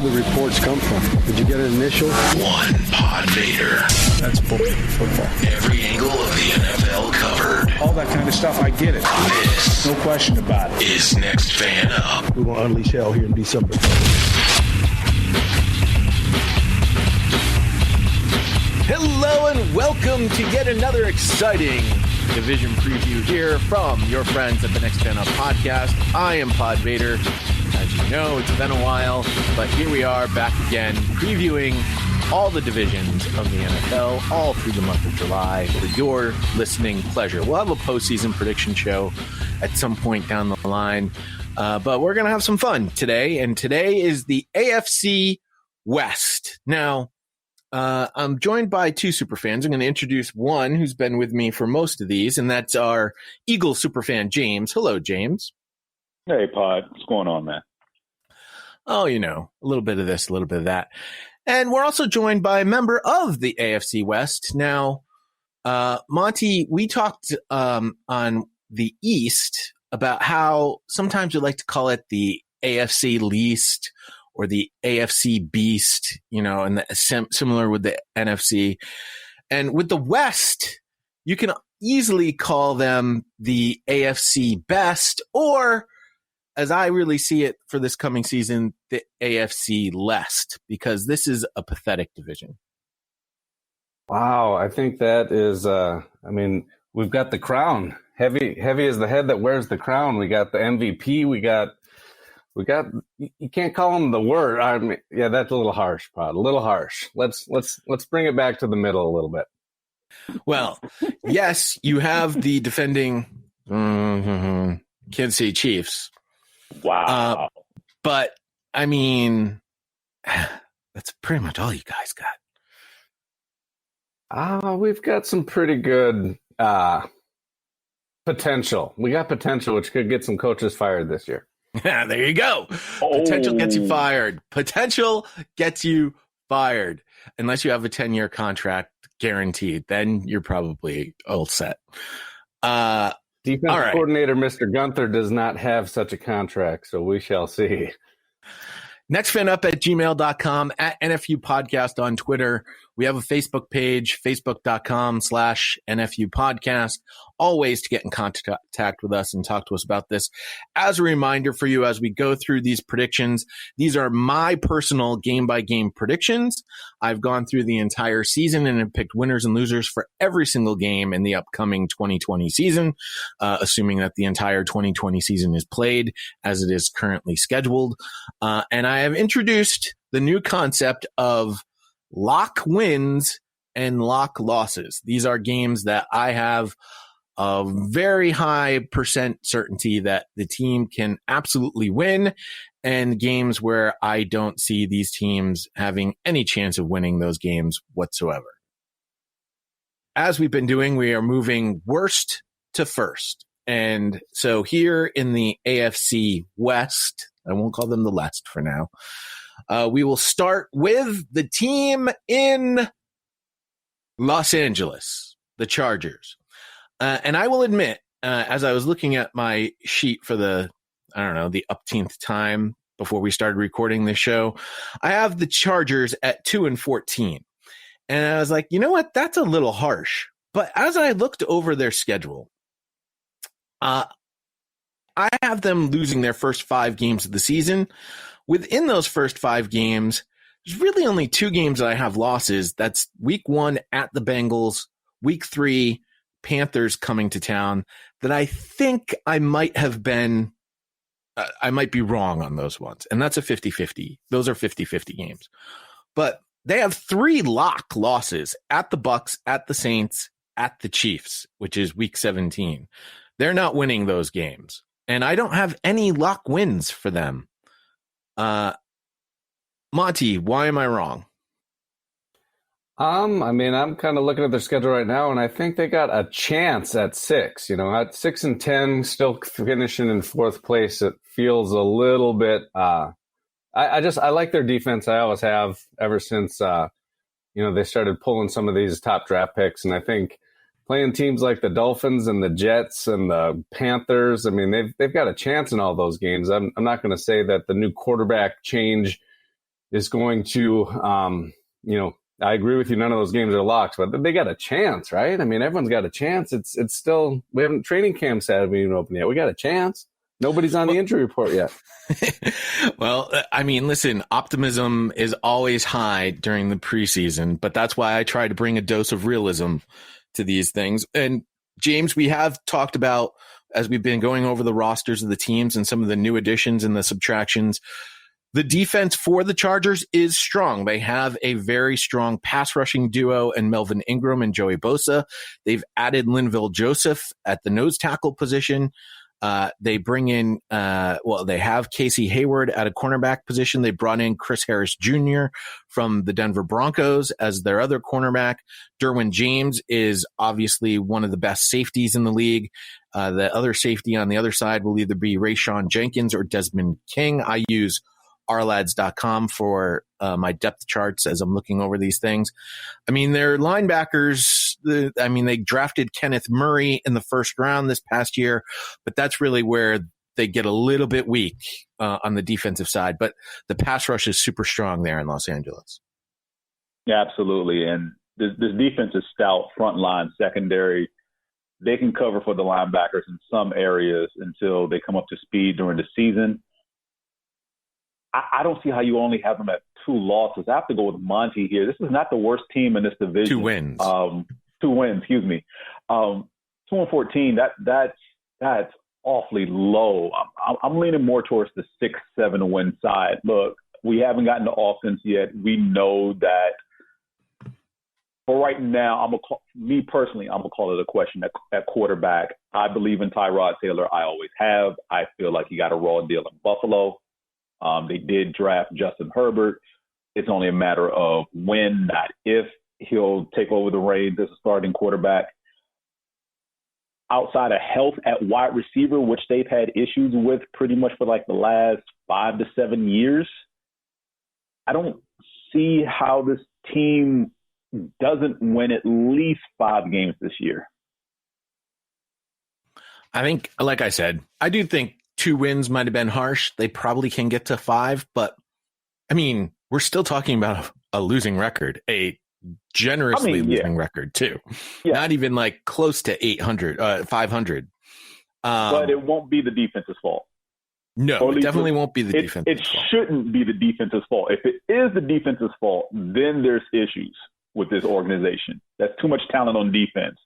the reports come from. Did you get an initial? One PodVader. That's football. Every angle of the NFL covered. All that kind of stuff, I get it. This, no question about it, is Next Fan Up. We're going to unleash hell here in December. Hello and welcome to yet another exciting division preview here from your friends at the Next Fan Up podcast. I am PodVader. As you know, it's been a while, but here we are back again previewing all the divisions of the NFL all through the month of July for your listening pleasure. We'll have a postseason prediction show at some point down the line, but we're going to have some fun today, and today is the AFC West. Now, I'm joined by two superfans. I'm going to introduce one who's been with me for most of these, and that's our Eagles superfan, James. Hello, James. Hey, Pod. What's going on, man? Oh, you know, a little bit of this, a little bit of that. And we're also joined by a member of the AFC West. Now, Monty, we talked on the East about how sometimes we like to call it the AFC least or the AFC beast, you know, and similar with the NFC. And with the West, you can easily call them the AFC best, or as I really see it for this coming season, the AFC lest, because this is a pathetic division. Wow, I think that is, we've got the crown. Heavy is the head that wears the crown. We got the MVP. We got. You can't call him the word. I mean, yeah, that's a little harsh, Pod. A little harsh. Let's bring it back to the middle a little bit. Well, yes, you have the defending Kansas City Chiefs. Wow. But I mean, that's pretty much all you guys got. We've got some pretty good potential. We got potential, which could get some coaches fired this year. There you go. Potential gets you fired. Potential gets you fired. Unless you have a 10-year contract guaranteed, then you're probably all set. Defense coordinator Mr. Gunther does not have such a contract, so we shall see. Nextfanup@gmail.com, at NFU Podcast on Twitter. We have a Facebook page, facebook.com/NFU Podcast. All ways to get in contact with us and talk to us about this. As a reminder for you, as we go through these predictions, these are my personal game-by-game predictions. I've gone through the entire season and have picked winners and losers for every single game in the upcoming 2020 season, assuming that the entire 2020 season is played as it is currently scheduled. And I have introduced the new concept of lock wins and lock losses. These are games that I have a very high percent certainty that the team can absolutely win, and games where I don't see these teams having any chance of winning those games whatsoever. As we've been doing, we are moving worst to first. And so here in the AFC West, I won't call them the West for now, we will start with the team in Los Angeles, the Chargers. And I will admit, as I was looking at my sheet for the upteenth time before we started recording this show, I have the Chargers at 2-14. And I was like, you know what? That's a little harsh. But as I looked over their schedule, I have them losing their first 5 games of the season. Within those first 5 games, there's really only 2 games that I have losses. That's week 1 at the Bengals, week 3, Panthers coming to town, that I think I might have been, I might be wrong on those ones. And that's a 50-50. Those are 50-50 games. But they have 3 lock losses at the Bucs, at the Saints, at the Chiefs, which is week 17. They're not winning those games. And I don't have any lock wins for them. Monty, why am I wrong? I'm kind of looking at their schedule right now, and I think they got a chance at 6. You know, at 6-10, still finishing in 4th place. It feels a little bit. I like their defense. I always have ever since they started pulling some of these top draft picks, and I think playing teams like the Dolphins and the Jets and the Panthers, I mean, they've got a chance in all those games. I'm not going to say that the new quarterback change is going to, I agree with you. None of those games are locks, but they got a chance, right? I mean, everyone's got a chance. It's still, we haven't, training camps haven't even open yet. We got a chance. Nobody's on the injury report yet. Well, I mean, listen, optimism is always high during the preseason, but that's why I try to bring a dose of realism to these things. And James, we have talked about, as we've been going over the rosters of the teams and some of the new additions and the subtractions, the defense for the Chargers is strong. They have a very strong pass rushing duo in Melvin Ingram and Joey Bosa. They've added Linville Joseph at the nose tackle position. They bring in, they have Casey Hayward at a cornerback position. They brought in Chris Harris Jr. from the Denver Broncos as their other cornerback. Derwin James is obviously one of the best safeties in the league. The other safety on the other side will either be Rayshawn Jenkins or Desmond King. I use ourlads.com for my depth charts as I'm looking over these things. I mean, their linebackers, they drafted Kenneth Murray in the first round this past year, but that's really where they get a little bit weak on the defensive side. But the pass rush is super strong there in Los Angeles. Yeah, absolutely. And this defense is stout, front line, secondary. They can cover for the linebackers in some areas until they come up to speed during the season. I don't see how you only have them at 2 losses. I have to go with Monty here. This is not the worst team in this division. 2 wins. 2 wins, excuse me. 2-14, that's awfully low. I'm leaning more towards the 6-7 win side. Look, we haven't gotten to offense yet. We know that. For right now, I'm going to call it a question at quarterback. I believe in Tyrod Taylor. I always have. I feel like he got a raw deal in Buffalo. They did draft Justin Herbert. It's only a matter of when, not if, he'll take over the reins as a starting quarterback. Outside of health at wide receiver, which they've had issues with pretty much for like the last 5 to 7 years, I don't see how this team doesn't win at least 5 games this year. I think, like I said, I do think 2 wins might have been harsh. They probably can get to 5, but I mean, we're still talking about a losing record, a generously losing record too. Yeah. Not even like close to 500. But it won't be the defense's fault. No, it definitely won't be the defense's fault. It shouldn't be the defense's fault. If it is the defense's fault, then there's issues with this organization. That's too much talent on defense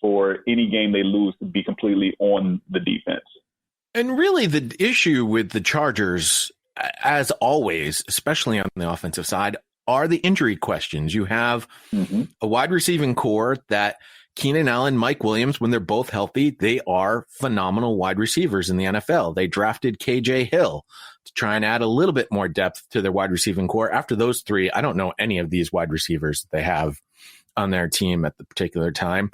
for any game they lose to be completely on the defense. And really the issue with the Chargers, as always, especially on the offensive side, are the injury questions. You have a wide receiving core that Keenan Allen, Mike Williams, when they're both healthy, they are phenomenal wide receivers in the NFL. They drafted KJ Hill to try and add a little bit more depth to their wide receiving core. After those 3, I don't know any of these wide receivers that they have on their team at the particular time.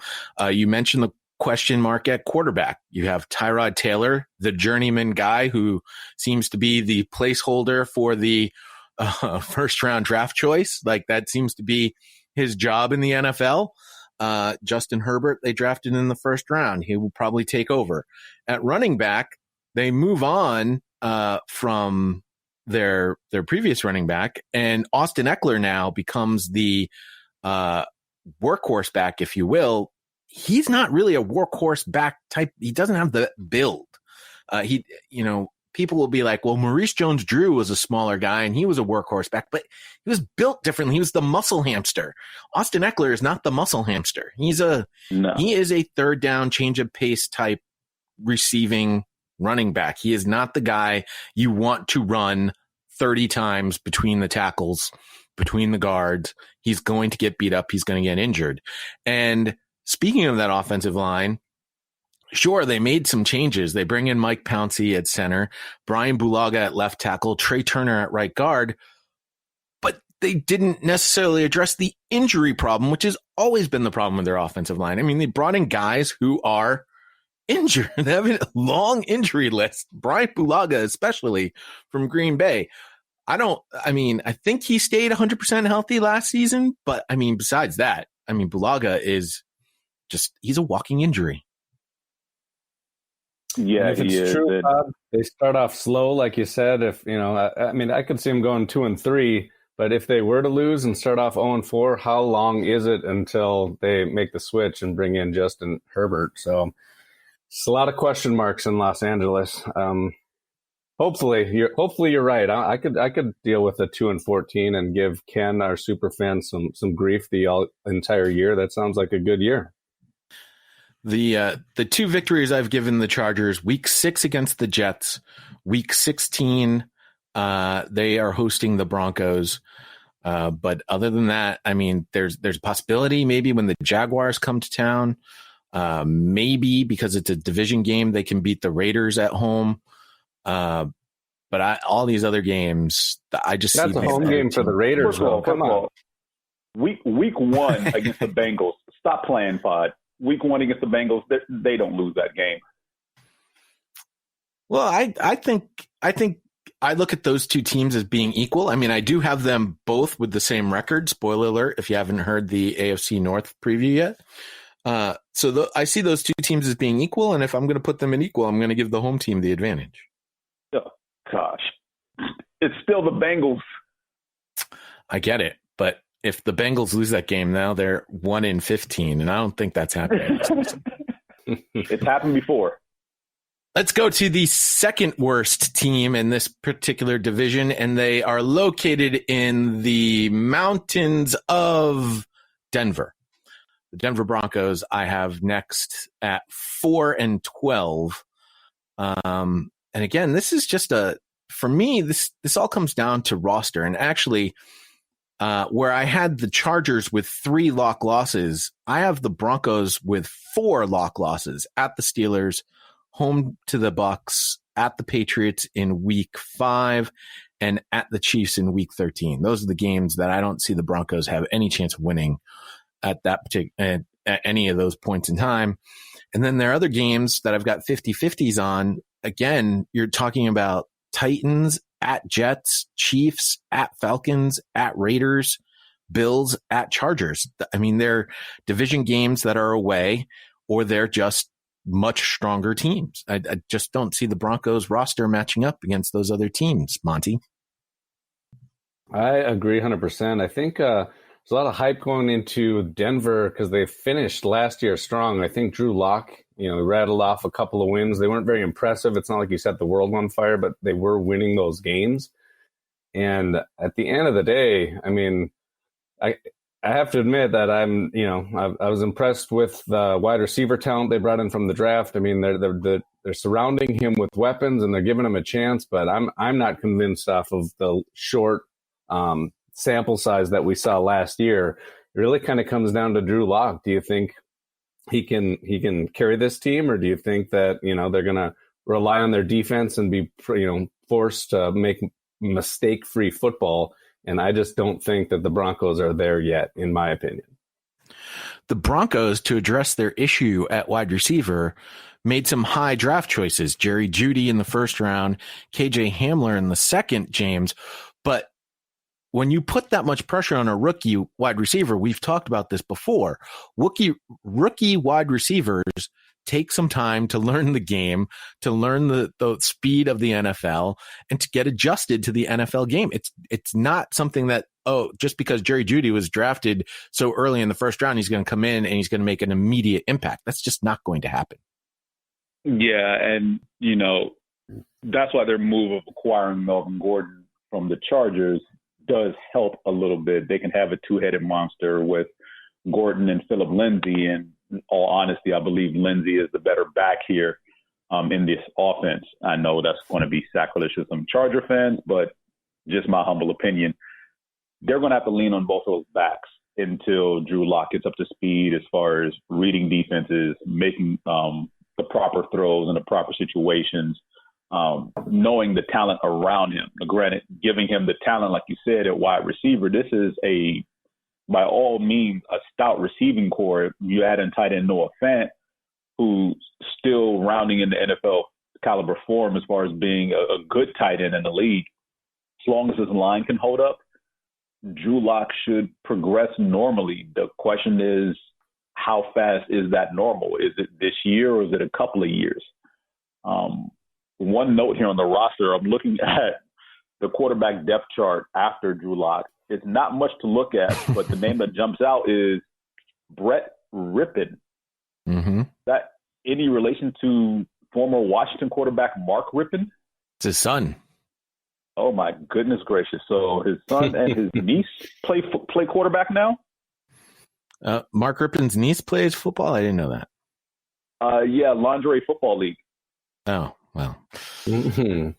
You mentioned the question mark at quarterback. You have Tyrod Taylor, the journeyman guy who seems to be the placeholder for the first round draft choice. Like that seems to be his job in the NFL. Justin Herbert, they drafted in the first round. He will probably take over. At running back, they move on from their previous running back, and Austin Eckler now becomes the workhorse back, if you will. He's not really a workhorse back type. He doesn't have the build. People will be like, well, Maurice Jones-Drew was a smaller guy and he was a workhorse back, but he was built differently. He was the muscle hamster. Austin Eckler is not the muscle hamster. He is a third down change of pace type receiving running back. He is not the guy you want to run 30 times between the tackles, between the guards. He's going to get beat up. He's going to get injured. And speaking of that offensive line, sure, they made some changes. They bring in Mike Pouncey at center, Brian Bulaga at left tackle, Trey Turner at right guard, but they didn't necessarily address the injury problem, which has always been the problem with their offensive line. I mean, they brought in guys who are injured. They have a long injury list, Brian Bulaga especially from Green Bay. I think he stayed 100% healthy last season, but I mean, besides that, Bulaga is he's a walking injury. Yeah, if it's true, they start off slow, like you said. If I could see him going 2-3, But if they were to lose and start off 0-4, how long is it until they make the switch and bring in Justin Herbert? So it's a lot of question marks in Los Angeles. Hopefully you're right. I could deal with a 2-14 and give Ken, our super fan, some grief the entire year. That sounds like a good year. The two victories I've given the Chargers: Week 6 against the Jets, Week 16 they are hosting the Broncos. But other than that, I mean, there's a possibility maybe when the Jaguars come to town, maybe because it's a division game, they can beat the Raiders at home. But all these other games, I just that's see a home game for the Raiders. Come on. Week 1 against the Bengals. Stop playing, Pod. Week 1 against the Bengals, they don't lose that game. Well, I think I look at those two teams as being equal. I mean, I do have them both with the same record. Spoiler alert, if you haven't heard the AFC North preview yet. I see those two teams as being equal, and if I'm going to put them in equal, I'm going to give the home team the advantage. Oh, gosh. It's still the Bengals. I get it, but if the Bengals lose that game now, they're 1-15, and I don't think that's happening. It's happened before. Let's go to the second worst team in this particular division, and they are located in the mountains of Denver. The Denver Broncos I have next at 4-12. And again, this is just for me, this all comes down to roster. And actually, where I had the Chargers with 3 lock losses, I have the Broncos with 4 lock losses at the Steelers, home to the Bucks, at the Patriots in week 5, and at the Chiefs in week 13. Those are the games that I don't see the Broncos have any chance of winning at any of those points in time. And then there are other games that I've got 50-50s on. Again, you're talking about Titans at Jets, Chiefs at Falcons, at Raiders, Bills at Chargers. I mean, they're division games that are away, or they're just much stronger teams. I just don't see the Broncos roster matching up against those other teams, Monty. I agree 100%. I think there's a lot of hype going into Denver because they finished last year strong. I think Drew Lock, rattled off a couple of wins. They weren't very impressive. It's not like he set the world on fire, but they were winning those games. And at the end of the day, I mean, I have to admit that I was impressed with the wide receiver talent they brought in from the draft. I mean, they're surrounding him with weapons and they're giving him a chance, but I'm not convinced off of the short sample size that we saw last year. It really kind of comes down to Drew Lock. Do you think he can carry this team, or do you think that they're going to rely on their defense and be forced to make mistake-free football? And I just don't think that the Broncos are there yet, in my opinion. The Broncos, to address their issue at wide receiver, made some high draft choices. Jerry Jeudy in the first round, KJ Hamler in the second, James. But when you put that much pressure on a rookie wide receiver, we've talked about this before, rookie wide receivers take some time to learn the game, to learn the speed of the NFL, and to get adjusted to the NFL game. It's not something that, just because Jerry Jeudy was drafted so early in the first round, he's going to come in and he's going to make an immediate impact. That's just not going to happen. Yeah, and, that's why their move of acquiring Melvin Gordon from the Chargers does help a little bit. They can have a two-headed monster with Gordon and Phillip Lindsay, and in all honesty, I believe Lindsay is the better back here in this offense. I know that's going to be sacrilege to some Charger fans, but just my humble opinion, they're going to have to lean on both of those backs until Drew Lock gets up to speed as far as reading defenses, making the proper throws in the proper situations, knowing the talent around him. Granted, giving him the talent, like you said, at wide receiver, this is by all means, a stout receiving core. You add in tight end Noah Fant, who's still rounding in the NFL caliber form as far as being a good tight end in the league. As long as his line can hold up, Drew Lock should progress normally. The question is, how fast is that normal? Is it this year or is it a couple of years? One note here on the roster, I'm looking at the quarterback depth chart after Drew Lock. It's not much to look at, but the name that jumps out is Brett Rippon. Mm-hmm. That any relation to former Washington quarterback Mark Rippon? It's his son. Oh my goodness gracious! So his son and his niece play quarterback now. Mark Rippon's niece plays football. I didn't know that. Yeah, Lingerie Football League. Oh well. Mm-hmm.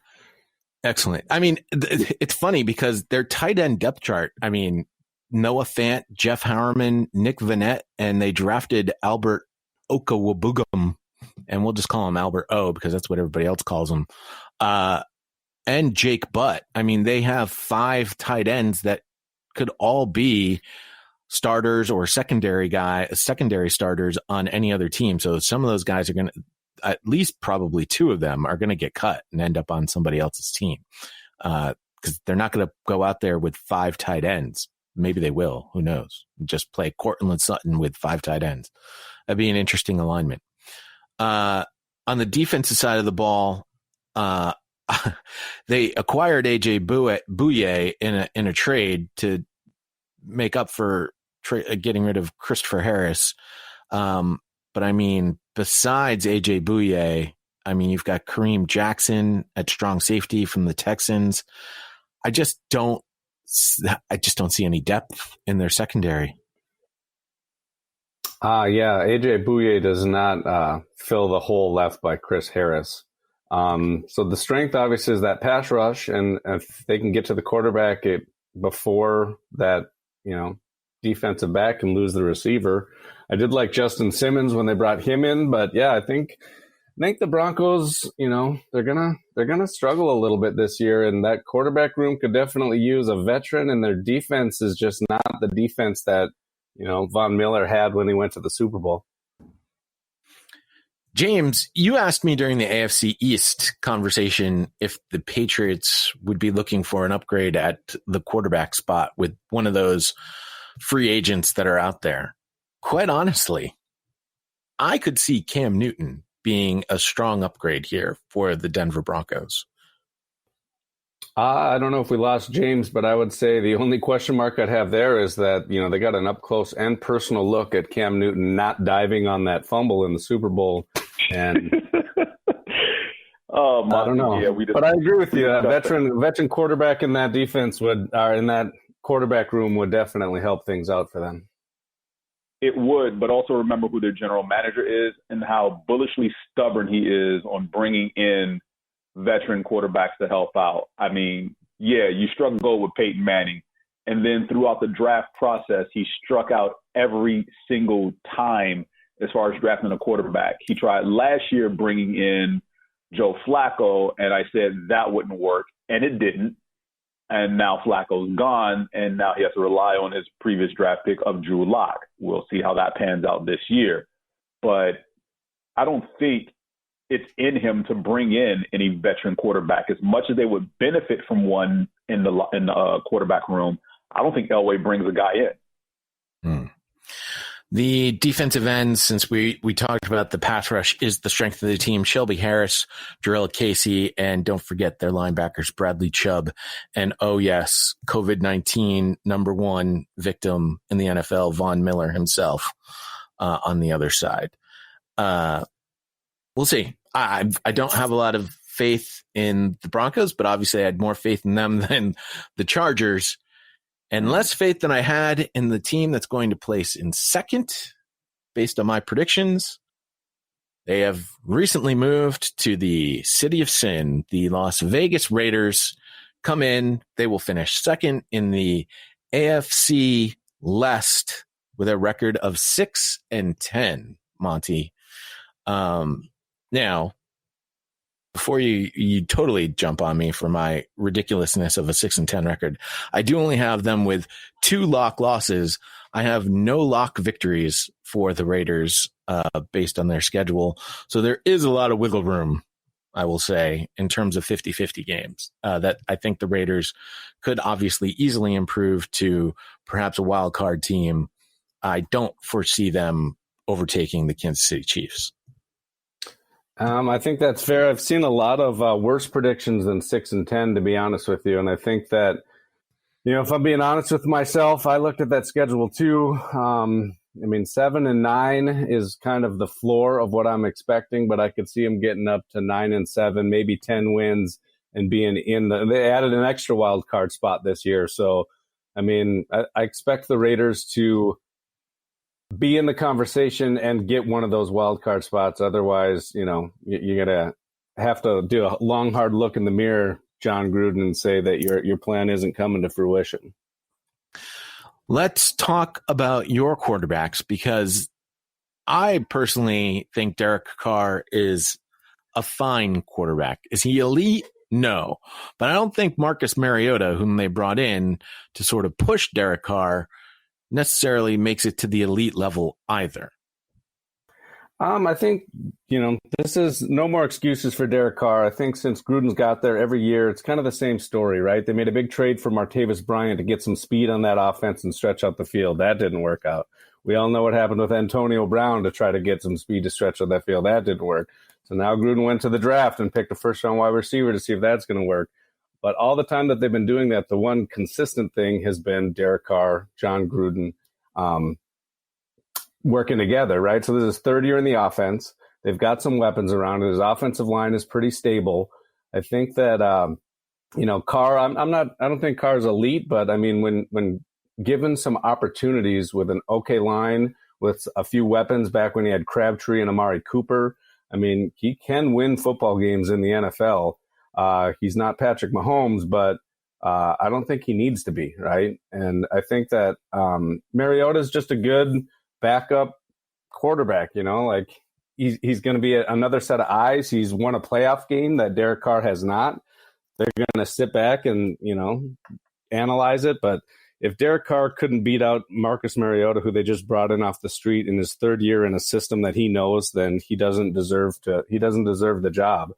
Excellent. I mean, it's funny because their tight end depth chart. I mean, Noah Fant, Jeff Howerman, Nick Vanette, and they drafted Albert Okawabugum, and we'll just call him Albert O because that's what everybody else calls him. And Jake Butt. I mean, they have 5 tight ends that could all be starters or secondary starters on any other team. So some of those guys are going to, at least probably 2 of them are going to get cut and end up on somebody else's team. Because they're not going to go out there with 5 tight ends. Maybe they will. Who knows? Just play Cortland Sutton with 5 tight ends. That'd be an interesting alignment. On the defensive side of the ball, they acquired AJ Bouye in a trade to make up for getting rid of Christopher Harris. But I mean, besides AJ Bouye, I mean, you've got Kareem Jackson at strong safety from the Texans. I just don't see any depth in their secondary. Yeah, AJ Bouye does not fill the hole left by Chris Harris. So the strength obviously is that pass rush, and if they can get to the quarterback before that, defensive back and lose the receiver. I did like Justin Simmons when they brought him in, but yeah, I think the Broncos, they're gonna struggle a little bit this year, and that quarterback room could definitely use a veteran, and their defense is just not the defense that Von Miller had when he went to the Super Bowl. James, you asked me during the AFC East conversation if the Patriots would be looking for an upgrade at the quarterback spot with one of those free agents that are out there. Quite honestly, I could see Cam Newton being a strong upgrade here for the Denver Broncos. I don't know if we lost James, but I would say the only question mark I'd have there is that, they got an up close and personal look at Cam Newton not diving on that fumble in the Super Bowl. And I don't know. Yeah, but I agree with you. A veteran quarterback in that defense in that quarterback room would definitely help things out for them. It would, but also remember who their general manager is and how bullishly stubborn he is on bringing in veteran quarterbacks to help out. I mean, yeah, you struck gold with Peyton Manning, and then throughout the draft process, he struck out every single time as far as drafting a quarterback. He tried last year bringing in Joe Flacco, and I said that wouldn't work, and it didn't. And now Flacco's gone, and now he has to rely on his previous draft pick of Drew Lock. We'll see how that pans out this year. But I don't think it's in him to bring in any veteran quarterback. As much as they would benefit from one in the quarterback room, I don't think Elway brings a guy in. The defensive ends, since we talked about the pass rush, is the strength of the team. Shelby Harris, Jarrell Casey, and don't forget their linebackers, Bradley Chubb. And oh yes, COVID-19 #1 victim in the NFL, Von Miller himself, on the other side. We'll see. I don't have a lot of faith in the Broncos, but obviously I had more faith in them than the Chargers. And less faith than I had in the team that's going to place in second, based on my predictions. They have recently moved to the City of Sin. The Las Vegas Raiders come in. They will finish second in the AFC West with a record of 6-10, Monty. Now, before you totally jump on me for my ridiculousness of a 6-10 record, I do only have them with 2 lock losses. I have no lock victories for the Raiders based on their schedule. So there is a lot of wiggle room, I will say, in terms of 50-50 games that I think the Raiders could obviously easily improve to perhaps a wild card team. I don't foresee them overtaking the Kansas City Chiefs. I think that's fair. I've seen a lot of worse predictions than 6-10, to be honest with you. And I think that, If I'm being honest with myself, I looked at that schedule too. 7-9 is kind of the floor of what I'm expecting, but I could see them getting up to 9-7, maybe 10 wins and being they added an extra wild card spot this year. So, I expect the Raiders to be in the conversation and get one of those wild card spots. Otherwise, you're going to have to do a long, hard look in the mirror, John Gruden, and say that your plan isn't coming to fruition. Let's talk about your quarterbacks, because I personally think Derek Carr is a fine quarterback. Is he elite? No. But I don't think Marcus Mariota, whom they brought in to sort of push Derek Carr, necessarily makes it to the elite level either. I think, this is no more excuses for Derek Carr. I think since Gruden's got there every year, it's kind of the same story, right? They made a big trade for Martavis Bryant to get some speed on that offense and stretch out the field. That didn't work out. We all know what happened with Antonio Brown to try to get some speed to stretch out that field. That didn't work. So now Gruden went to the draft and picked a first-round wide receiver to see if that's going to work. But all the time that they've been doing that, the one consistent thing has been Derek Carr, John Gruden, working together, right? So this is his third year in the offense. They've got some weapons around it. His offensive line is pretty stable. I think that, Carr, I don't think Carr's elite, but when given some opportunities with an okay line, with a few weapons back when he had Crabtree and Amari Cooper, he can win football games in the NFL. He's not Patrick Mahomes, but I don't think he needs to be, right? And I think that Mariota is just a good backup quarterback, he's going to be another set of eyes. He's won a playoff game that Derek Carr has not. They're going to sit back and, analyze it. But if Derek Carr couldn't beat out Marcus Mariota, who they just brought in off the street in his third year in a system that he knows, then he doesn't deserve the job.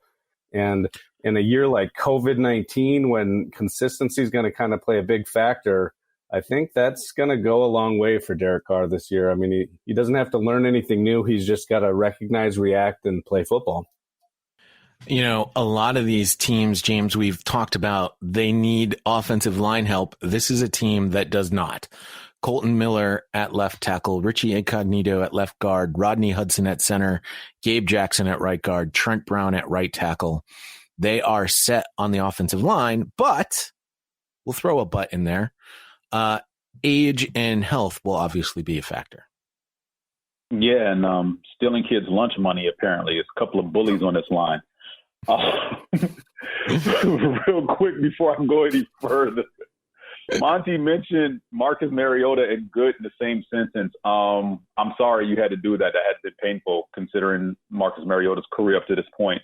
And in a year like COVID-19, when consistency is going to kind of play a big factor, I think that's going to go a long way for Derek Carr this year. He doesn't have to learn anything new. He's just got to recognize, react, and play football. A lot of these teams, James, we've talked about, they need offensive line help. This is a team that does not. Colton Miller at left tackle, Richie Incognito at left guard, Rodney Hudson at center, Gabe Jackson at right guard, Trent Brown at right tackle. They are set on the offensive line, but we'll throw a but in there. Age and health will obviously be a factor. Yeah, and stealing kids' lunch money, apparently. There's a couple of bullies on this line. Real quick before I go any further, Monty mentioned Marcus Mariota and good in the same sentence. I'm sorry you had to do that. That had been painful considering Marcus Mariota's career up to this point.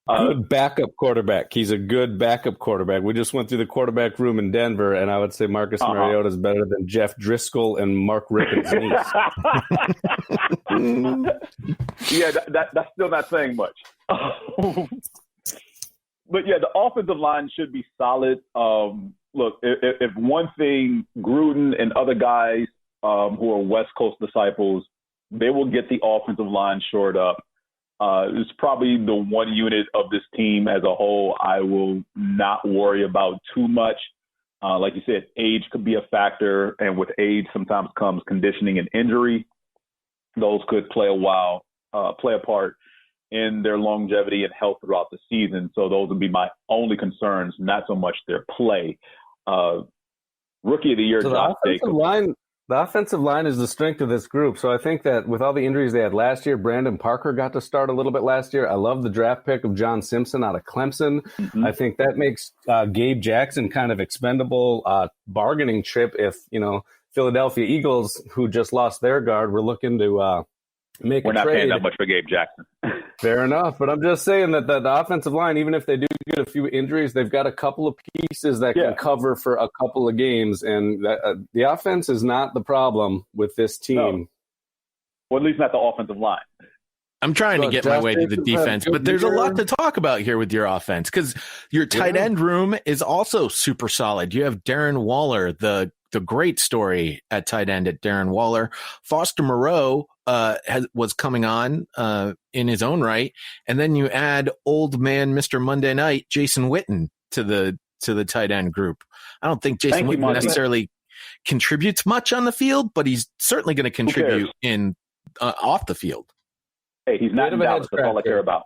Good backup quarterback. He's a good backup quarterback. We just went through the quarterback room in Denver, and I would say Marcus Mariota is better than Jeff Driscoll and Mark Ripken's niece. Yeah, that's still not saying much. But yeah, the offensive line should be solid. Look, if one thing, Gruden and other guys who are West Coast disciples, they will get the offensive line shored up. It's probably the one unit of this team as a whole I will not worry about too much. Like you said, age could be a factor, and with age sometimes comes conditioning and injury. Those could play a part in their longevity and health throughout the season. So those would be my only concerns, not so much their play. Rookie of the year, so Josh Jacobs. The offensive line is the strength of this group. So I think that with all the injuries they had last year, Brandon Parker got to start a little bit last year. I love the draft pick of John Simpson out of Clemson. Mm-hmm. I think that makes Gabe Jackson kind of expendable bargaining chip if, Philadelphia Eagles, who just lost their guard, were looking to make a trade. We're not paying that much for Gabe Jackson. Fair enough. But I'm just saying that the offensive line, even if they do get a few injuries, they've got a couple of pieces that can cover for a couple of games. And the offense is not the problem with this team. No. Well, at least not the offensive line. I'm trying to get my way to the defense, but there's a lot to talk about here with your offense because your tight end room is also super solid. You have Darren Waller, the great story at tight end at Darren Waller. Foster Moreau was coming on in his own right. And then you add old man Mr. Monday Night, Jason Witten, to the to the tight end group. I don't think Jason Thank you, Witten Monty. necessarily contributes much on the field, but he's certainly going to contribute in off the field. Hey, he's not in Dallas. That's all I care about.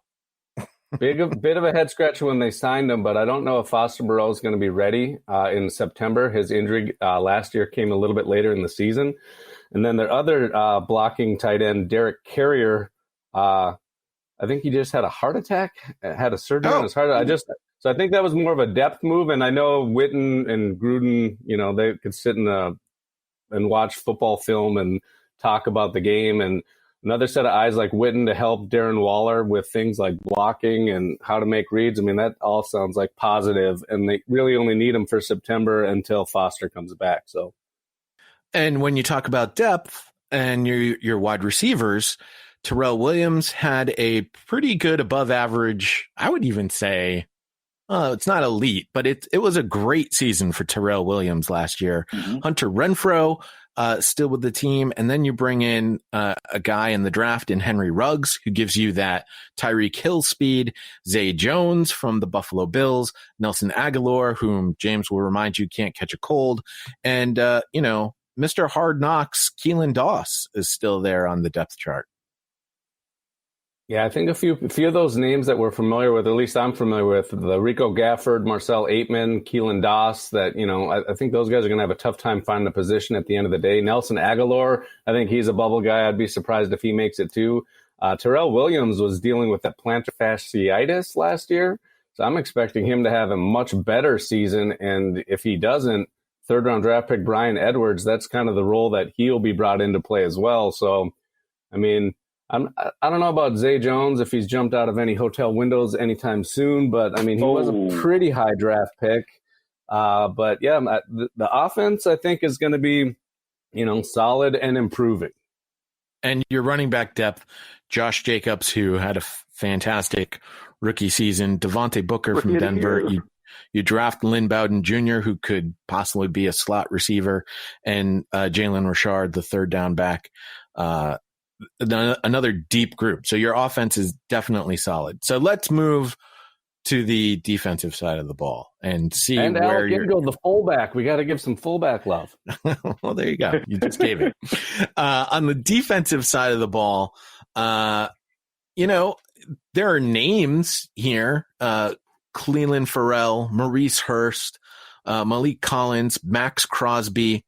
Bit of a head scratcher when they signed him, but I don't know if Foster Moreau is going to be ready in September. His injury last year came a little bit later in the season. And then their other blocking tight end, Derek Carrier, I think he just had a heart attack, had a surgery on his heart. So I think that was more of a depth move. And I know Witten and Gruden, they could sit and watch football film and talk about the game, and another set of eyes like Witten to help Darren Waller with things like blocking and how to make reads. I mean, that all sounds like positive, and they really only need him for September until Foster comes back. So, and when you talk about depth and your wide receivers, Terrell Williams had a pretty good above average, I would even say, it's not elite, but it was a great season for Terrell Williams last year. Mm-hmm. Hunter Renfrow, still with the team. And then you bring in a guy in the draft in Henry Ruggs, who gives you that Tyreek Hill speed, Zay Jones from the Buffalo Bills, Nelson Aguilar, whom James will remind you can't catch a cold. And, Mr. Hard Knocks, Keelan Doss is still there on the depth chart. Yeah, I think a few of those names that we're familiar with, or at least I'm familiar with, the Rico Gafford, Marcel Aitman, Keelan Doss, that, I think those guys are going to have a tough time finding a position at the end of the day. Nelson Aguilar, I think he's a bubble guy. I'd be surprised if he makes it too. Terrell Williams was dealing with that plantar fasciitis last year, so I'm expecting him to have a much better season. And if he doesn't, third-round draft pick Brian Edwards, that's kind of the role that he'll be brought into play as well. So, I mean, I don't know about Zay Jones if he's jumped out of any hotel windows anytime soon, but I mean, he was a pretty high draft pick. But yeah, the offense I think is going to be, solid and improving. And your running back depth, Josh Jacobs, who had a fantastic rookie season, Devontae Booker from Denver. You draft Lynn Bowden Jr., who could possibly be a slot receiver, and Jalen Richard, the third down back. Another deep group. So your offense is definitely solid. So let's move to the defensive side of the ball and see where you're going. The fullback. We got to give some fullback love. Well, there you go. You just gave it. On the defensive side of the ball, there are names here. Cleveland Farrell, Maurice Hurst, Malik Collins, Max Crosby,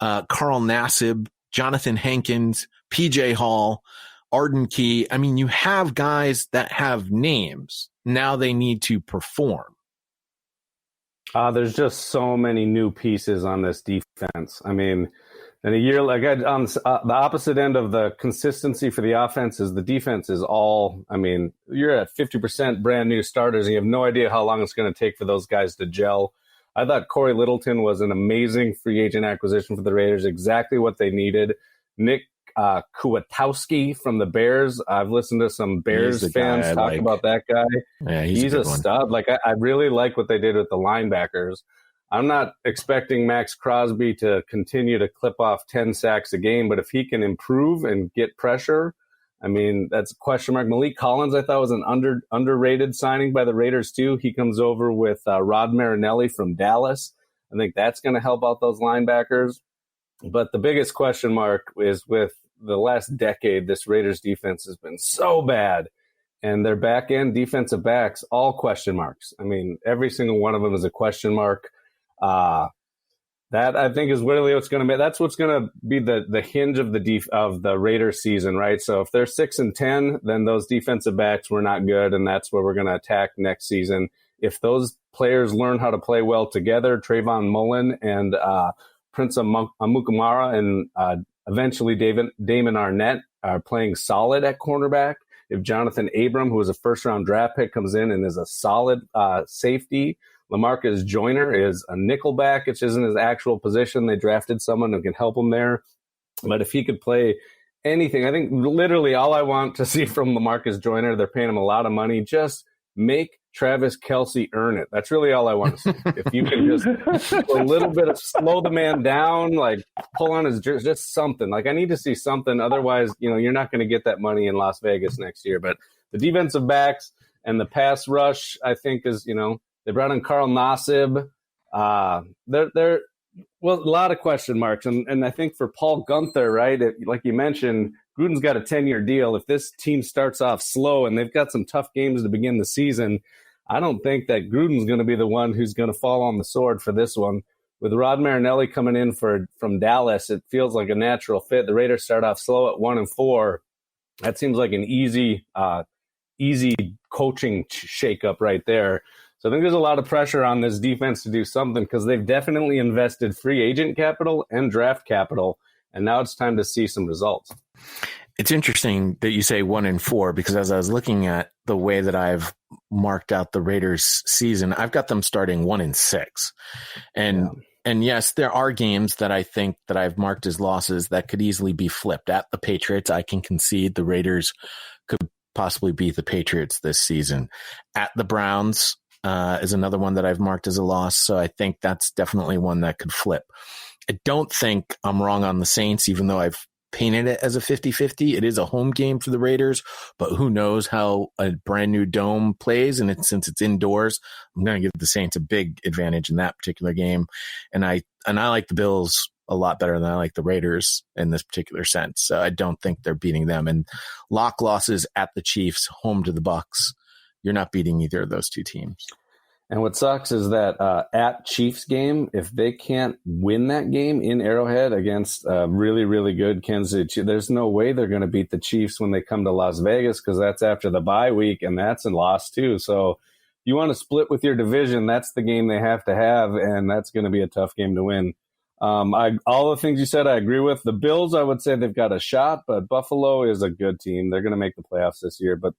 Carl Nassib, Jonathan Hankins, PJ Hall, Arden Key. I mean, you have guys that have names. Now they need to perform. There's just so many new pieces on this defense. I mean, in a year like on the opposite end of the consistency for the offense is the defense is all, I mean, you're at 50% brand new starters and you have no idea how long it's going to take for those guys to gel. I thought Corey Littleton was an amazing free agent acquisition for the Raiders, exactly what they needed. Nick Kwiatkowski from the Bears. I've listened to some Bears fans talk about that guy. Yeah, he's a stud. Like I really like what they did with the linebackers. I'm not expecting Max Crosby to continue to clip off 10 sacks a game, but if he can improve and get pressure, I mean, that's a question mark. Malik Collins, I thought was an underrated signing by the Raiders too. He comes over with Rod Marinelli from Dallas. I think that's going to help out those linebackers. But the biggest question mark is with the last decade, this Raiders defense has been so bad. And their back end defensive backs, all question marks. I mean, every single one of them is a question mark. That I think is really what's going to be. That's what's going to be the hinge of the Raiders season, right? So if they're 6-10, then those defensive backs were not good, and that's where we're going to attack next season. If those players learn how to play well together, Trayvon Mullen and Prince Amukamara and eventually Damon Arnett are playing solid at cornerback. If Jonathan Abram, who was a first-round draft pick, comes in and is a solid safety, LaMarcus Joyner is a nickelback, which isn't his actual position. They drafted someone who can help him there. But if he could play anything, I think literally all I want to see from LaMarcus Joyner, they're paying him a lot of money, just make Travis Kelce earn it. That's really all I want to see. If you can just a little bit of slow the man down, like pull on his jersey, just something. Like I need to see something. Otherwise, you're not going to get that money in Las Vegas next year. But the defensive backs and the pass rush, I think is They brought in Carl Nassib. They're a lot of question marks. And I think for Paul Gunther, right, like you mentioned, Gruden's got a 10-year deal. If this team starts off slow and they've got some tough games to begin the season, I don't think that Gruden's going to be the one who's going to fall on the sword for this one. With Rod Marinelli coming in from Dallas, it feels like a natural fit. The Raiders start off slow at 1-4. That seems like an easy coaching shakeup right there. So I think there's a lot of pressure on this defense to do something because they've definitely invested free agent capital and draft capital, and now it's time to see some results. It's interesting that you say 1-4 because as I was looking at the way that I've marked out the Raiders season, I've got them starting 1-6. And yes, there are games that I think that I've marked as losses that could easily be flipped. At the Patriots, I can concede the Raiders could possibly beat the Patriots this season. At the Browns is another one that I've marked as a loss. So I think that's definitely one that could flip. I don't think I'm wrong on the Saints, even though I've painted it as a 50-50. It is a home game for the Raiders, but who knows how a brand new dome plays. And since it's indoors, I'm going to give the Saints a big advantage in that particular game. And I like the Bills a lot better than I like the Raiders in this particular sense. So I don't think they're beating them. And lock losses at the Chiefs, home to the Bucs. You're not beating either of those two teams. And what sucks is that at Chiefs game, if they can't win that game in Arrowhead against really, really good Kansas City, there's no way they're going to beat the Chiefs when they come to Las Vegas because that's after the bye week, and that's a loss too. So you want to split with your division, that's the game they have to have, and that's going to be a tough game to win. All the things you said, I agree with. The Bills, I would say they've got a shot, but Buffalo is a good team. They're going to make the playoffs this year, but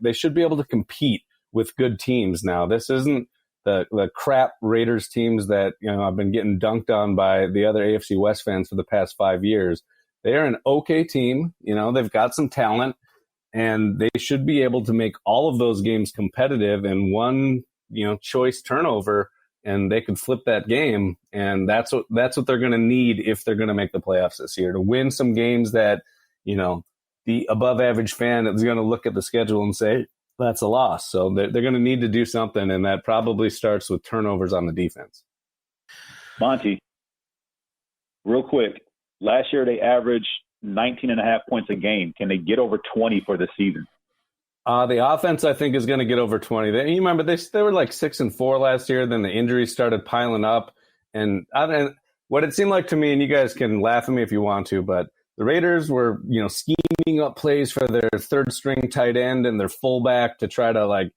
they should be able to compete with good teams now. This isn't the crap Raiders teams that I've been getting dunked on by the other AFC West fans for the past 5 years. They are an okay team. They've got some talent, and they should be able to make all of those games competitive. And one choice turnover, and they could flip that game. And that's what they're going to need if they're going to make the playoffs this year, to win some games that the above average fan is going to look at the schedule and say, that's a loss. So they're going to need to do something, and that probably starts with turnovers on the defense. Monty, real quick, last year they averaged 19.5 points a game. Can they get over 20 for the season? The offense, I think, is going to get over 20. You remember they were like 6-4 last year. Then the injuries started piling up, and what it seemed like to me, and you guys can laugh at me if you want to, but the Raiders were, scheming up plays for their third string tight end and their fullback to try to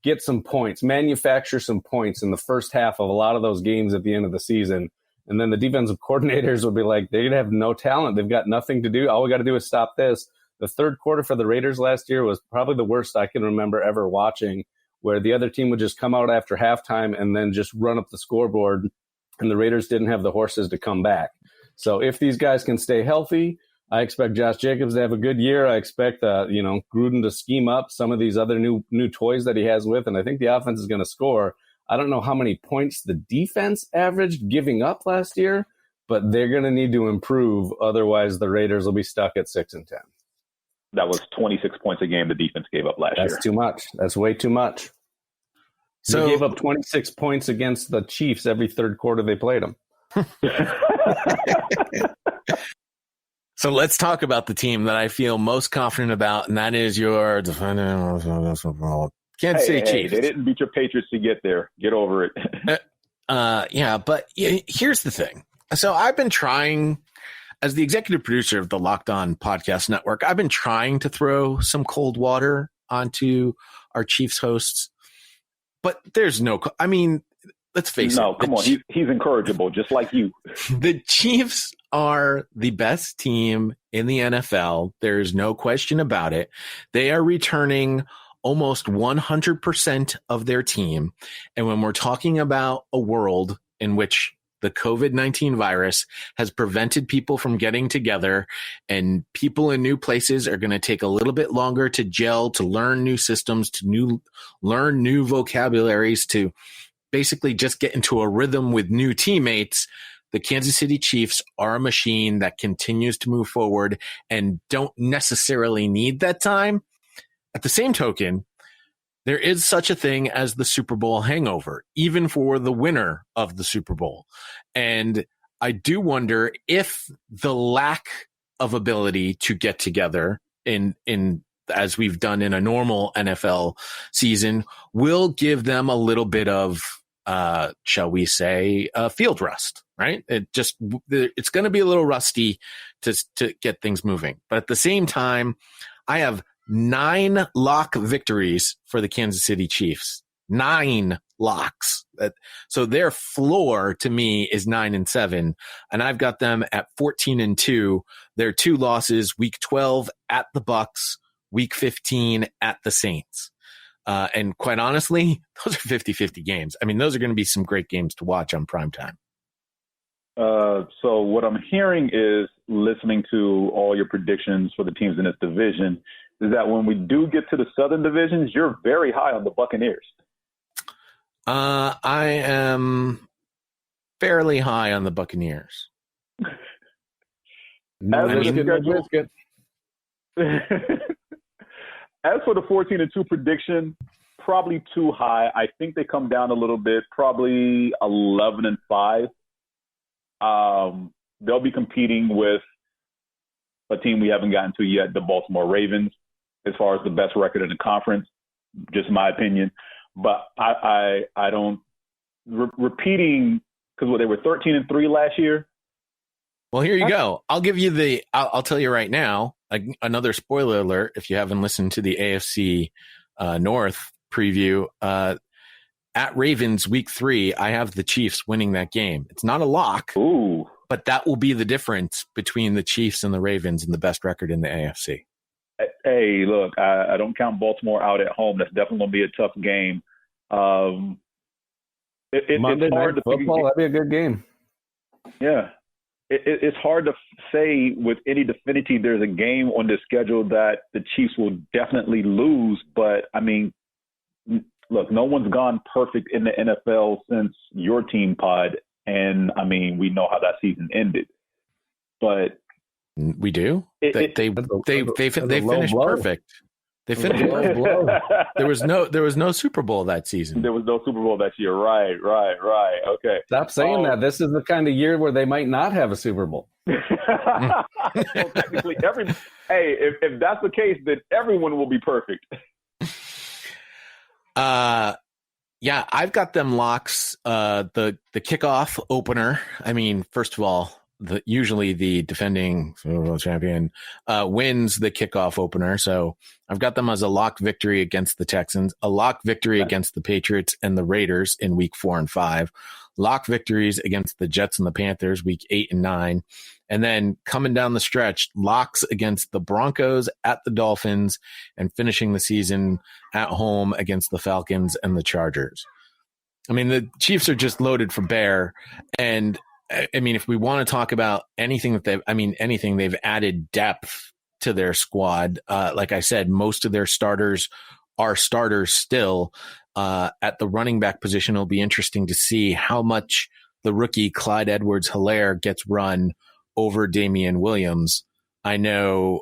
get some points, manufacture some points in the first half of a lot of those games at the end of the season. And then the defensive coordinators would be like, they have no talent. They've got nothing to do. All we got to do is stop this. The third quarter for the Raiders last year was probably the worst I can remember ever watching, where the other team would just come out after halftime and then just run up the scoreboard, and the Raiders didn't have the horses to come back. So if these guys can stay healthy, I expect Josh Jacobs to have a good year. I expect Gruden to scheme up some of these other new toys that he has with, and I think the offense is going to score. I don't know how many points the defense averaged giving up last year, but they're going to need to improve. Otherwise, the Raiders will be stuck at 6-10. That was 26 points a game the defense gave up last year. That's too much. That's way too much. So they gave up 26 points against the Chiefs every third quarter they played them. So let's talk about the team that I feel most confident about, and that is your Kansas City Chiefs. They didn't beat your Patriots to get there. Get over it. But here's the thing. So I've been trying, as the executive producer of the Locked On Podcast Network, I've been trying to throw some cold water onto our Chiefs hosts, but there's no, let's face it. No, come on. He's incorrigible, just like you. The Chiefs are the best team in the NFL. There's no question about it. They are returning almost 100% of their team. And when we're talking about a world in which the COVID-19 virus has prevented people from getting together, and people in new places are going to take a little bit longer to gel, to learn new systems, to learn new vocabularies, to basically just get into a rhythm with new teammates. The Kansas City Chiefs are a machine that continues to move forward and don't necessarily need that time. At the same token, there is such a thing as the Super Bowl hangover, even for the winner of the Super Bowl. And I do wonder if the lack of ability to get together in as we've done in a normal NFL season will give them a little bit of, shall we say, field rust, right? It's going to be a little rusty to get things moving. But at the same time, I have 9 lock victories for the Kansas City Chiefs. 9 locks. So their floor to me is 9-7, and I've got them at 14-2. Their 2 losses: Week 12 at the Bucks, Week 15 at the Saints. And quite honestly, those are 50-50 games. I mean, those are going to be some great games to watch on primetime. So what I'm hearing is, listening to all your predictions for the teams in this division, is that when we do get to the Southern divisions, you're very high on the Buccaneers. I am fairly high on the Buccaneers. As for the 14-2 prediction, probably too high. I think they come down a little bit, probably 11-5. They'll be competing with a team we haven't gotten to yet, the Baltimore Ravens, as far as the best record in the conference, just my opinion. But I don't repeating, because they were 13-3 last year. Well, here you go. I'll give you I'll tell you right now, another spoiler alert. If you haven't listened to the AFC North preview, at Ravens Week 3, I have the Chiefs winning that game. It's not a lock, but that will be the difference between the Chiefs and the Ravens and the best record in the AFC. Hey, look, I don't count Baltimore out at home. That's definitely going to be a tough game. Monday Night Football, that'd be a good game. Yeah. It's hard to say with any definitivity there's a game on the schedule that the Chiefs will definitely lose. But, I mean, look, no one's gone perfect in the NFL since your team, Pod. And, I mean, we know how that season ended. But we do? They finished perfect. They finished perfect. There was no Super Bowl that season. There was no Super Bowl that year. Right. Okay. Stop saying that. This is the kind of year where they might not have a Super Bowl. Well, technically, if that's the case, then everyone will be perfect. Yeah, I've got them locks. The kickoff opener. I mean, first of all, usually the defending Super Bowl champion wins the kickoff opener. So I've got them as a lock victory against the Texans, a lock victory against the Patriots and the Raiders in Week 4 and 5, lock victories against the Jets and the Panthers Week 8 and 9. And then coming down the stretch, locks against the Broncos, at the Dolphins, and finishing the season at home against the Falcons and the Chargers. I mean, the Chiefs are just loaded for bear. And I mean, if we want to talk about anything they've added depth to their squad. Like I said, most of their starters are starters still. At the running back position, it'll be interesting to see how much the rookie Clyde Edwards-Helaire gets run over Damian Williams. I know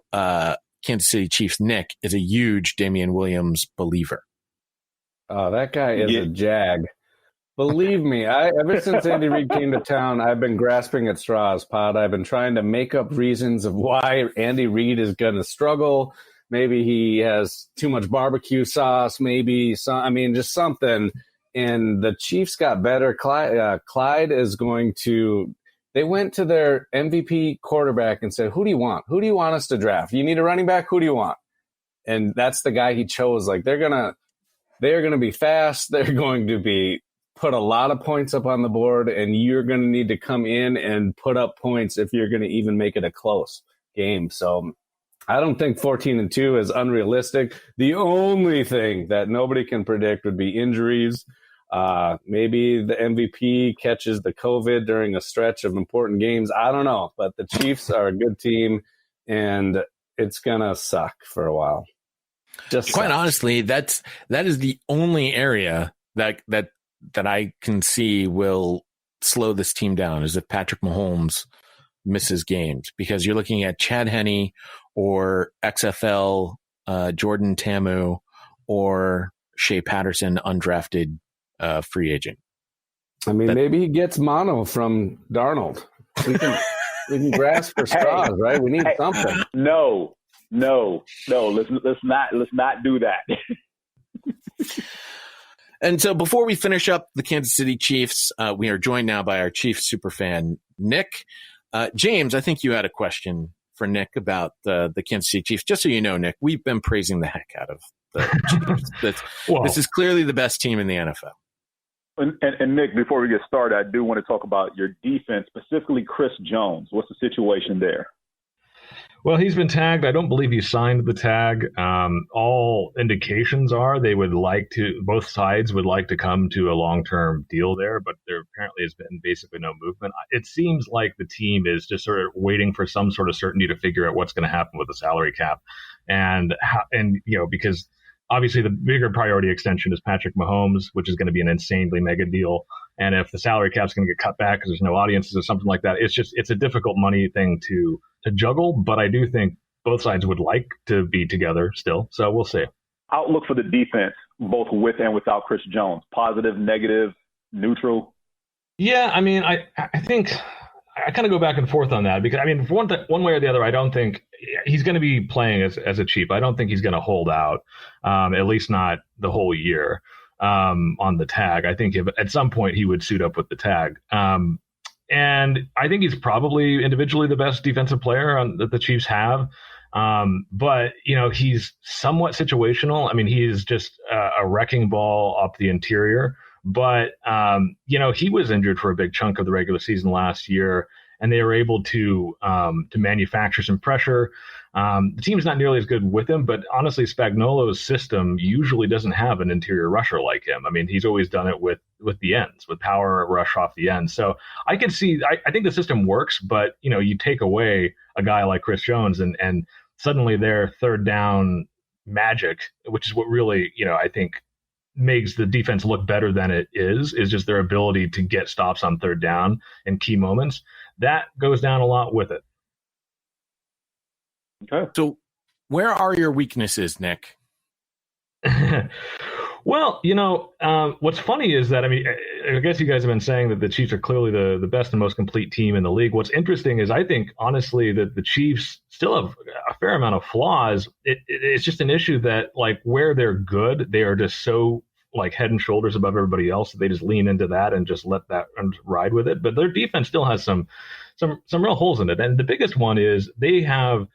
Kansas City Chiefs Nick is a huge Damian Williams believer. Oh, that guy is a jag. Believe me, ever since Andy Reid came to town, I've been grasping at straws, Pod. I've been trying to make up reasons of why Andy Reid is going to struggle. Maybe he has too much barbecue sauce, just something. And the Chiefs got better. Clyde is going to – they went to their MVP quarterback and said, who do you want? Who do you want us to draft? You need a running back? Who do you want? And that's the guy he chose. Like, they're going to be fast. They're going to be – put a lot of points up on the board, and you're going to need to come in and put up points if you're going to even make it a close game. So I don't think 14-2 is unrealistic. The only thing that nobody can predict would be injuries. Maybe the MVP catches the COVID during a stretch of important games. I don't know, but the Chiefs are a good team, and it's going to suck for a while. Just quite honestly, that is the only area that I can see will slow this team down is if Patrick Mahomes misses games, because you're looking at Chad Henne or XFL Jordan Ta'amu or Shea Patterson, undrafted free agent. I mean, maybe he gets mono from Darnold. We can grasp for straws, right? We need something. No. Let's not do that. And so before we finish up the Kansas City Chiefs, we are joined now by our Chiefs superfan, Nick. James, I think you had a question for Nick about the Kansas City Chiefs. Just so you know, Nick, we've been praising the heck out of the Chiefs. This is clearly the best team in the NFL. And Nick, before we get started, I do want to talk about your defense, specifically Chris Jones. What's the situation there? Well, he's been tagged. I don't believe he signed the tag. All indications are both sides would like to come to a long-term deal there, but there apparently has been basically no movement. It seems like the team is just sort of waiting for some sort of certainty to figure out what's going to happen with the salary cap. And because obviously the bigger priority extension is Patrick Mahomes, which is going to be an insanely mega deal. And if the salary cap's going to get cut back because there's no audiences or something like that, it's a difficult money thing to juggle. But I do think both sides would like to be together still. So we'll see. Outlook for the defense, both with and without Chris Jones. Positive, negative, neutral? Yeah, I mean, I think I kind of go back and forth on that because, I mean, one way or the other, I don't think he's going to be playing as a Chief. I don't think he's going to hold out, at least not the whole year. On the tag. I think at some point he would suit up with the tag. And I think he's probably individually the best defensive player that the Chiefs have. But, he's somewhat situational. I mean, he is just a wrecking ball up the interior. But, he was injured for a big chunk of the regular season last year, and they were able to manufacture some pressure. The team's not nearly as good with him, but honestly, Spagnuolo's system usually doesn't have an interior rusher like him. I mean, he's always done it with the ends, with power rush off the end. So I can see, I think the system works, but, you take away a guy like Chris Jones and suddenly their third down magic, which is what really, I think makes the defense look better than it is just their ability to get stops on third down in key moments. That goes down a lot with it. Okay. So where are your weaknesses, Nick? Well, what's funny is that, I mean, I guess you guys have been saying that the Chiefs are clearly the best and most complete team in the league. What's interesting is I think, honestly, that the Chiefs still have a fair amount of flaws. It's just an issue that, like, where they're good, they are just so, like, head and shoulders above everybody else. They just lean into that and just let that and ride with it. But their defense still has some real holes in it. And the biggest one is they have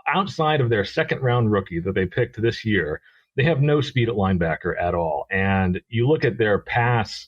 outside of their second round rookie that they picked this year, they have no speed at linebacker at all. And you look at their pass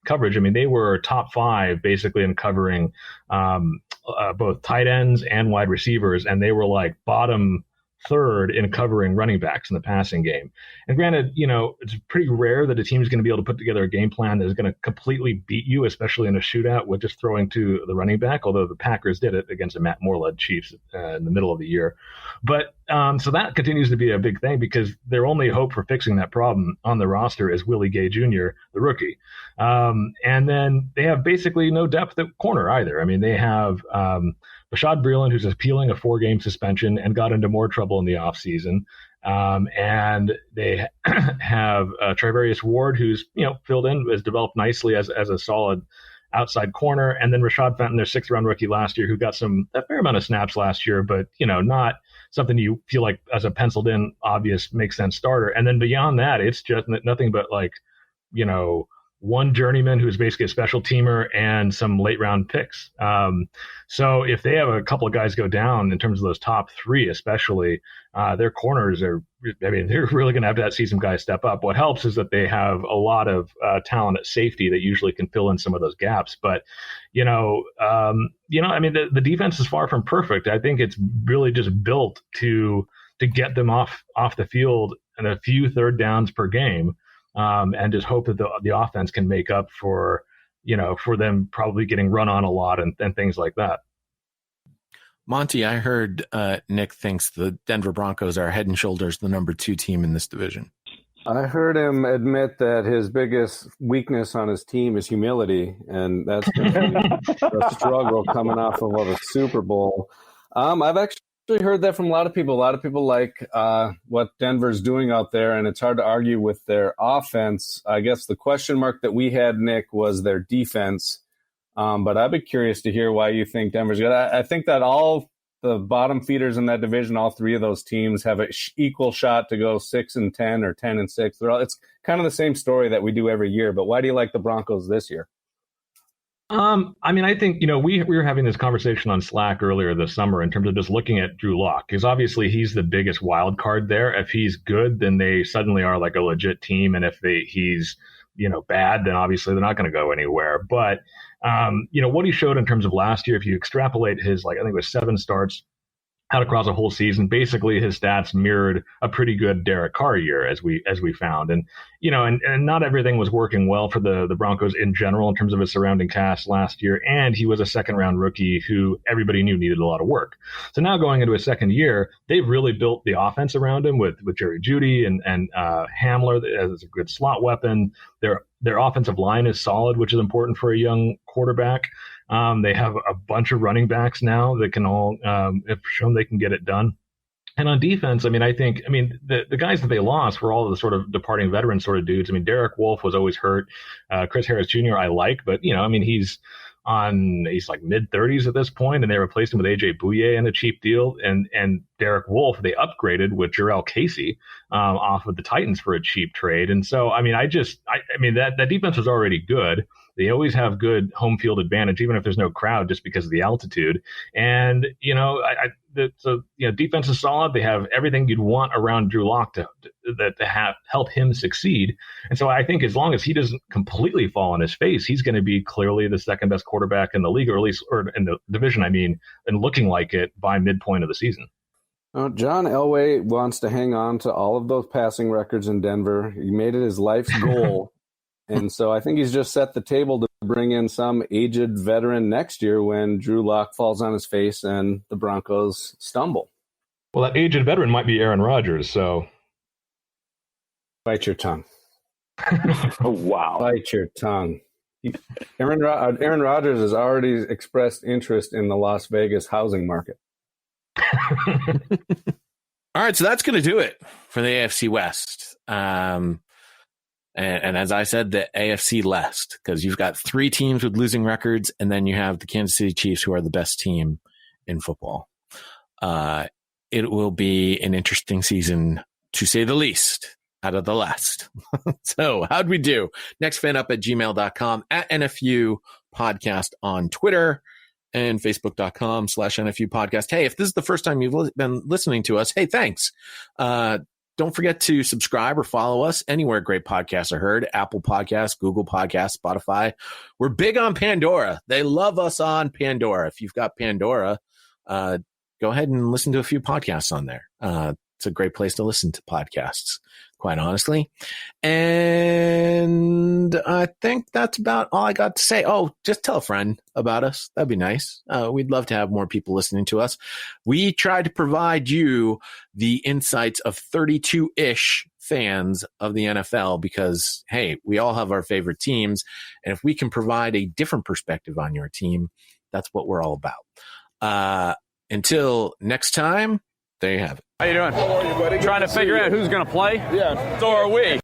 coverage. I mean, they were top 5 basically in covering both tight ends and wide receivers. And they were like bottom 3rd in covering running backs in the passing game. And granted, it's pretty rare that a team is going to be able to put together a game plan that is going to completely beat you, especially in a shootout with just throwing to the running back, although the Packers did it against the Matt Moore-led Chiefs in the middle of the year. But so that continues to be a big thing because their only hope for fixing that problem on the roster is Willie Gay Jr., the rookie. And then they have basically no depth at corner either. I mean, they have Bashad Breeland, who's appealing a 4-game suspension and got into more trouble in the offseason. And they have Trevarius Ward, who's, filled in, has developed nicely as a solid outside corner. And then Rashad Fenton, their 6th-round rookie last year, who got a fair amount of snaps last year, but, not something you feel like as a penciled-in, obvious, makes sense starter. And then beyond that, it's just nothing but one journeyman who's basically a special teamer and some late round picks. So if they have a couple of guys go down in terms of those top 3, especially, their corners they're really going to have to see some guys step up. What helps is that they have a lot of talent at safety that usually can fill in some of those gaps. But, I mean, the defense is far from perfect. I think it's really just built to get them off the field and a few third downs per game. And just hope that the offense can make up for them probably getting run on a lot and things like that. Monty, I heard Nick thinks the Denver Broncos are head and shoulders the number 2 team in this division. I heard him admit that his biggest weakness on his team is humility, and that's going to be a struggle coming off of a Super Bowl. I've actually I've heard that from a lot of people. A lot of people like what Denver's doing out there, and it's hard to argue with their offense. I guess the question mark that we had, Nick, was their defense. But I'd be curious to hear why you think Denver's good. I think that all the bottom feeders in that division, all three of those teams, have an equal shot to go 6-10 or 10-6. It's kind of the same story that we do every year. But why do you like the Broncos this year? I mean, I think, we were having this conversation on Slack earlier this summer in terms of just looking at Drew Lock, because obviously he's the biggest wild card there. If he's good, then they suddenly are like a legit team. And if he's bad, then obviously they're not going to go anywhere. But, what he showed in terms of last year, if you extrapolate his, I think it was 7 starts out across a whole season, basically his stats mirrored a pretty good Derek Carr year, as we found. And, and not everything was working well for the Broncos in general in terms of his surrounding cast last year. And he was a 2nd-round rookie who everybody knew needed a lot of work. So now going into his 2nd year, they've really built the offense around him with Jerry Jeudy and Hamler as a good slot weapon. Their offensive line is solid, which is important for a young quarterback. They have a bunch of running backs now that can all have shown they can get it done. And on defense, the guys that they lost were all the sort of departing veteran sort of dudes. Derek Wolfe was always hurt. Chris Harris Jr. I like, but he's like mid-30s at this point, and they replaced him with AJ Bouye in a cheap deal. And Derek Wolfe, they upgraded with Jarrell Casey off of the Titans for a cheap trade. And so, that defense was already good. They always have good home field advantage, even if there's no crowd, just because of the altitude. And, defense is solid. They have everything you'd want around Drew Lock to help him succeed. And so I think as long as he doesn't completely fall on his face, he's going to be clearly the 2nd best quarterback in the league, or at least or in the division, and looking like it by midpoint of the season. John Elway wants to hang on to all of those passing records in Denver. He made it his life's goal. And so I think he's just set the table to bring in some aged veteran next year when Drew Lock falls on his face and the Broncos stumble. Well, that aged veteran might be Aaron Rodgers, so. Bite your tongue. Oh, wow. Bite your tongue. Aaron Rodgers has already expressed interest in the Las Vegas housing market. All right, so that's going to do it for the AFC West. And as I said, the AFC West, because you've got 3 teams with losing records, and then you have the Kansas City Chiefs, who are the best team in football. It will be an interesting season, to say the least, out of the West. So how'd we do? nextfanup@gmail.com, at NFU Podcast on Twitter, and facebook.com/NFU Podcast. Hey, if this is the first time you've been listening to us, hey, thanks. Don't forget to subscribe or follow us anywhere great podcasts are heard. Apple Podcasts, Google Podcasts, Spotify. We're big on Pandora. They love us on Pandora. If you've got Pandora, go ahead and listen to a few podcasts on there. It's a great place to listen to podcasts, quite honestly. And I think that's about all I got to say. Oh, just tell a friend about us. That'd be nice. We'd love to have more people listening to us. We try to provide you the insights of 32-ish fans of the NFL because, hey, we all have our favorite teams. And if we can provide a different perspective on your team, that's what we're all about. Until next time, there you have it. How you doing? How are you, buddy? Trying to figure out who's going to play? Yeah. So are we.